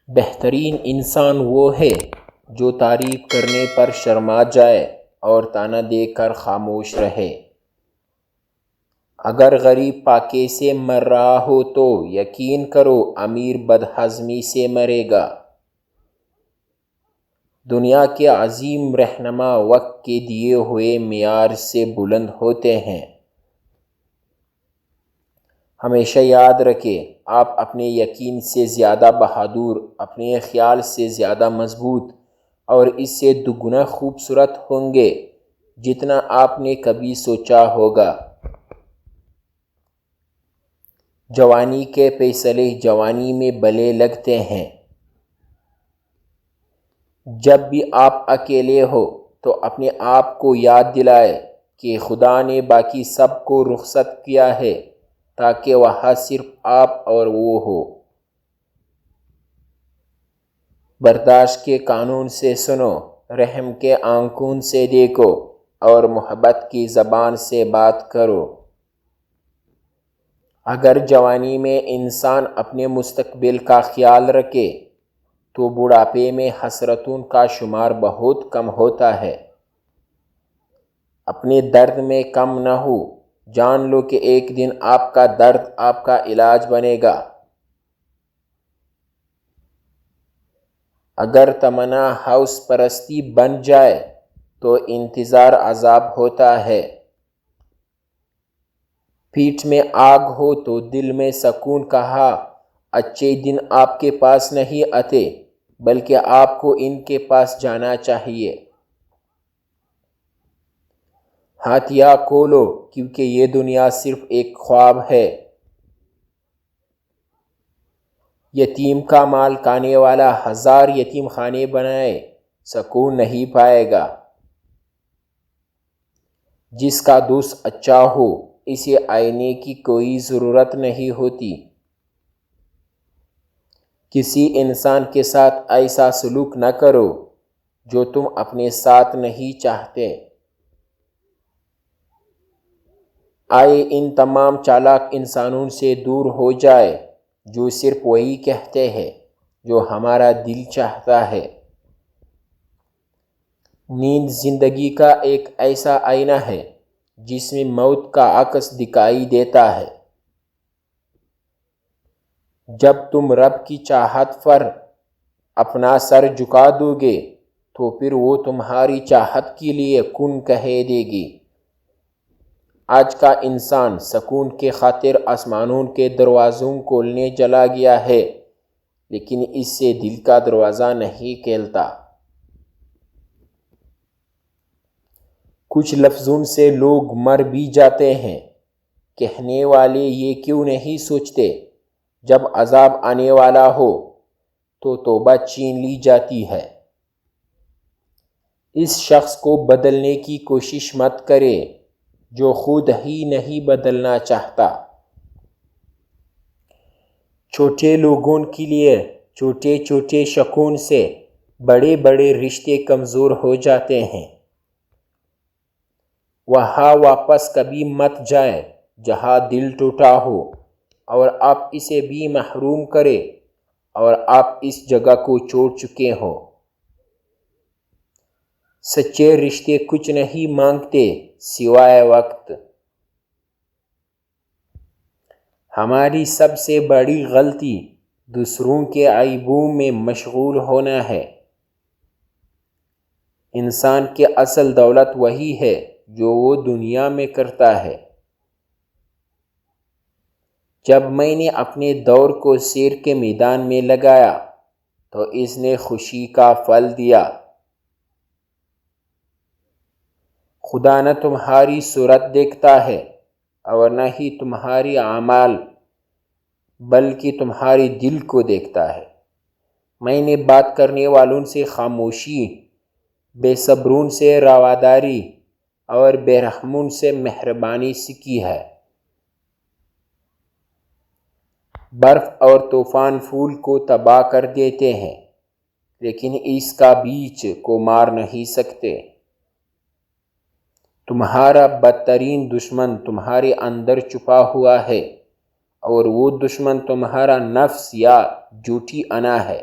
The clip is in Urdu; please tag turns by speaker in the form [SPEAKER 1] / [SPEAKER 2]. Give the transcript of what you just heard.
[SPEAKER 1] بہترین انسان وہ ہے جو تعریف کرنے پر شرما جائے اور طعنہ دے کر خاموش رہے۔ اگر غریب پاکے سے مر رہا ہو تو یقین کرو امیر بدہضمی سے مرے گا۔ دنیا کے عظیم رہنما وقت کے دیے ہوئے معیار سے بلند ہوتے ہیں۔ ہمیشہ یاد رکھیں، آپ اپنے یقین سے زیادہ بہادر، اپنے خیال سے زیادہ مضبوط اور اس سے دگنا خوبصورت ہوں گے جتنا آپ نے کبھی سوچا ہوگا۔ جوانی کے فیصلے جوانی میں بھلے لگتے ہیں۔ جب بھی آپ اکیلے ہو تو اپنے آپ کو یاد دلائیں کہ خدا نے باقی سب کو رخصت کیا ہے تاکہ وہاں صرف آپ اور وہ ہو۔ برداشت کے قانون سے سنو، رحم کے آنکھوں سے دیکھو اور محبت کی زبان سے بات کرو۔ اگر جوانی میں انسان اپنے مستقبل کا خیال رکھے تو بڑھاپے میں حسرتوں کا شمار بہت کم ہوتا ہے۔ اپنے درد میں کم نہ ہو، جان لو کہ ایک دن آپ کا درد آپ کا علاج بنے گا۔ اگر تمنا ہوس پرستی بن جائے تو انتظار عذاب ہوتا ہے۔ پیٹھ میں آگ ہو تو دل میں سکون کہاں۔ اچھے دن آپ کے پاس نہیں آتے بلکہ آپ کو ان کے پاس جانا چاہیے۔ ہاتھیاں کھولو کیونکہ یہ دنیا صرف ایک خواب ہے۔ یتیم کا مال کھانے والا 1000 یتیم خانے بنائے سکون نہیں پائے گا۔ جس کا دوست اچھا ہو اسے آئینے کی کوئی ضرورت نہیں ہوتی۔ کسی انسان کے ساتھ ایسا سلوک نہ کرو جو تم اپنے ساتھ نہیں چاہتے۔ آئے ان تمام چالاک انسانوں سے دور ہو جائے جو صرف وہی کہتے ہیں جو ہمارا دل چاہتا ہے۔ نیند زندگی کا ایک ایسا آئینہ ہے جس میں موت کا عکس دکھائی دیتا ہے۔ جب تم رب کی چاہت پر اپنا سر جھکا دو گے تو پھر وہ تمہاری چاہت کے لیے کن کہہ دے گی۔ آج کا انسان سکون کے خاطر آسمانوں کے دروازوں کھولنے چلا گیا ہے لیکن اس سے دل کا دروازہ نہیں کھلتا۔ کچھ لفظوں سے لوگ مر بھی جاتے ہیں، کہنے والے یہ کیوں نہیں سوچتے جب عذاب آنے والا ہو تو توبہ چھین لی جاتی ہے۔ اس شخص کو بدلنے کی کوشش مت کرے جو خود ہی نہیں بدلنا چاہتا۔ چھوٹے لوگوں کے لیے چھوٹے چھوٹے شکوں سے بڑے بڑے رشتے کمزور ہو جاتے ہیں۔ وہاں واپس کبھی مت جائیں جہاں دل ٹوٹا ہو اور آپ اسے بھی محروم کریں اور آپ اس جگہ کو چھوڑ چکے ہوں۔ سچے رشتے کچھ نہیں مانگتے سوائے وقت۔ ہماری سب سے بڑی غلطی دوسروں کے عیبوں میں مشغول ہونا ہے۔ انسان کی اصل دولت وہی ہے جو وہ دنیا میں کرتا ہے۔ جب میں نے اپنے دور کو سیر کے میدان میں لگایا تو اس نے خوشی کا پھل دیا۔ خدا نہ تمہاری صورت دیکھتا ہے اور نہ ہی تمہاری اعمال بلکہ تمہارے دل کو دیکھتا ہے۔ میں نے بات کرنے والوں سے خاموشی، بے صبروں سے رواداری اور بے رحموں سے مہربانی سیکھی ہے۔ برف اور طوفان پھول کو تباہ کر دیتے ہیں لیکن اس کا بیج کو مار نہیں سکتے۔ تمہارا بدترین دشمن تمہارے اندر چھپا ہوا ہے اور وہ دشمن تمہارا نفس یا جھوٹی انا ہے۔